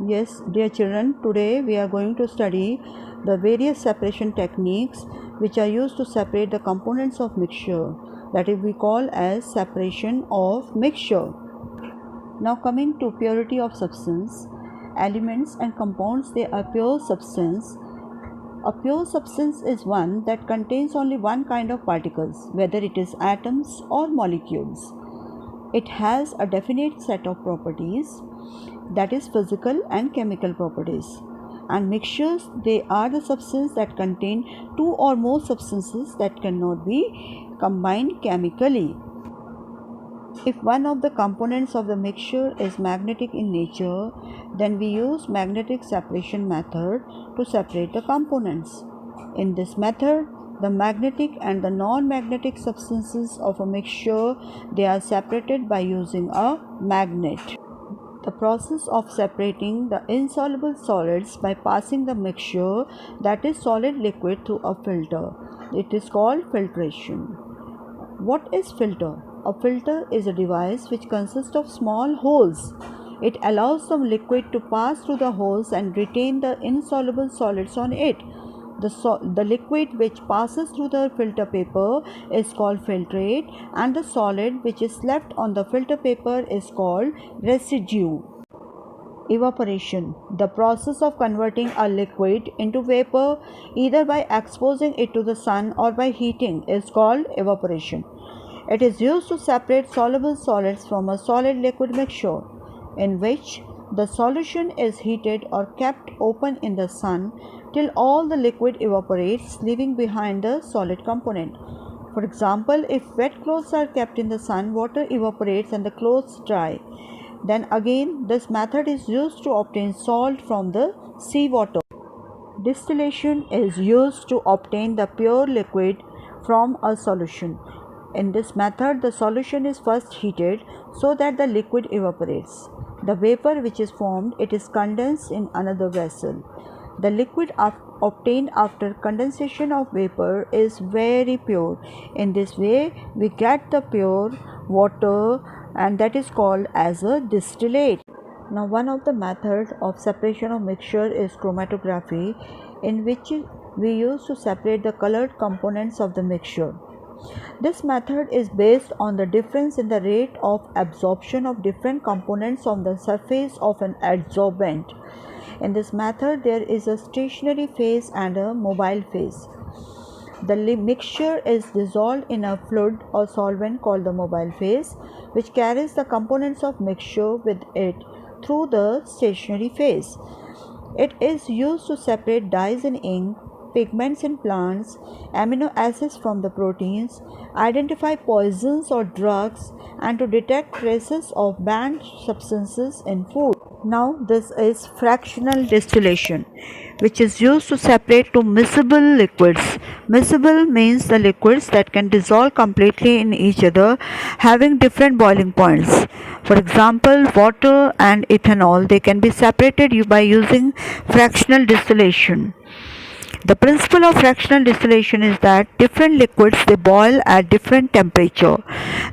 Yes, dear children, today we are going to study the various separation techniques which are used to separate the components of mixture, that is we call as separation of mixture. Now coming to purity of substance, elements and compounds, they are pure substance. A pure substance is one that contains only one kind of particles, whether it is atoms or molecules. It has a definite set of properties, that is physical and chemical properties. And mixtures, they are the substances that contain two or more substances that cannot be combined chemically. If one of the components of the mixture is magnetic in nature, then we use magnetic separation method to separate the components. In this method, the magnetic and the non-magnetic substances of a mixture, they are separated by using a magnet. The process of separating the insoluble solids by passing the mixture, that is solid liquid, through a filter. It is called filtration. What is filter? A filter is a device which consists of small holes. It allows the liquid to pass through the holes and retain the insoluble solids on it. The liquid which passes through the filter paper is called filtrate, and the solid which is left on the filter paper is called residue. Evaporation, the process of converting a liquid into vapor either by exposing it to the sun or by heating, is called evaporation. It is used to separate soluble solids from a solid liquid mixture, in which the solution is heated or kept open in the sun till all the liquid evaporates, leaving behind the solid component. For example, if wet clothes are kept in the sun, water evaporates and the clothes dry. Then again, this method is used to obtain salt from the seawater. Distillation is used to obtain the pure liquid from a solution. In this method, the solution is first heated so that the liquid evaporates. The vapor which is formed, it is condensed in another vessel. The liquid obtained after condensation of vapor is very pure. In this way, we get the pure water, and that is called as a distillate. Now, one of the methods of separation of mixture is chromatography, in which we use to separate the colored components of the mixture. This method is based on the difference in the rate of absorption of different components on the surface of an adsorbent. In this method, there is a stationary phase and a mobile phase. The mixture is dissolved in a fluid or solvent called the mobile phase, which carries the components of mixture with it through the stationary phase. It is used to separate dyes in ink, pigments in plants, amino acids from the proteins, identify poisons or drugs, and to detect traces of banned substances in food. Now, this is fractional distillation, which is used to separate two miscible liquids. Miscible means the liquids that can dissolve completely in each other, having different boiling points. For example, water and ethanol, they can be separated by using fractional distillation. The principle of fractional distillation is that different liquids, they boil at different temperature.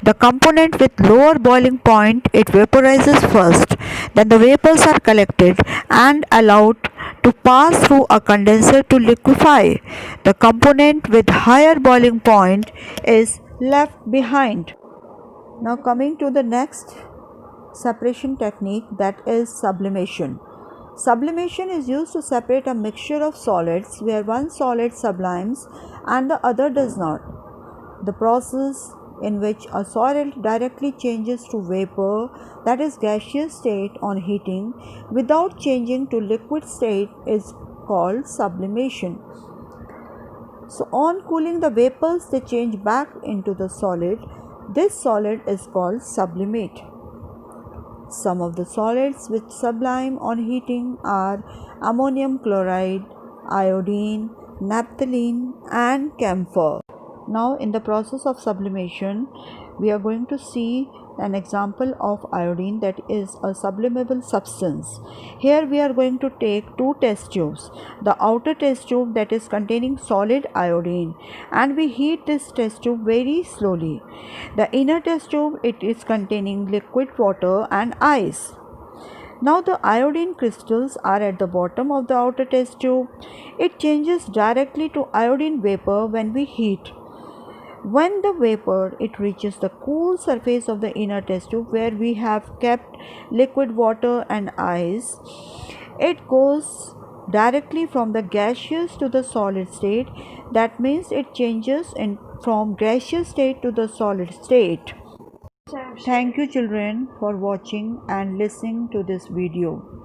The component with lower boiling point, it vaporizes first. Then the vapors are collected and allowed to pass through a condenser to liquefy. The component with higher boiling point is left behind. Now coming to the next separation technique, that is sublimation. Sublimation is used to separate a mixture of solids where one solid sublimes and the other does not. The process in which a solid directly changes to vapor, that is gaseous state, on heating without changing to liquid state, is called sublimation. So on cooling, the vapors, they change back into the solid. This solid is called sublimate. Some of the solids which sublime on heating are ammonium chloride, iodine, naphthalene, and camphor. Now, in the process of sublimation, we are going to see an example of iodine, that is a sublimable substance. Here we are going to take two test tubes. The outer test tube, that is containing solid iodine, and we heat this test tube very slowly. The inner test tube, it is containing liquid water and ice. Now the iodine crystals are at the bottom of the outer test tube. It changes directly to iodine vapor when we heat. When the vapor it reaches the cool surface of the inner test tube where we have kept liquid water and ice, it goes directly from the gaseous to the solid state. That means it changes from gaseous state to the solid state. Thank you children for watching and listening to this video.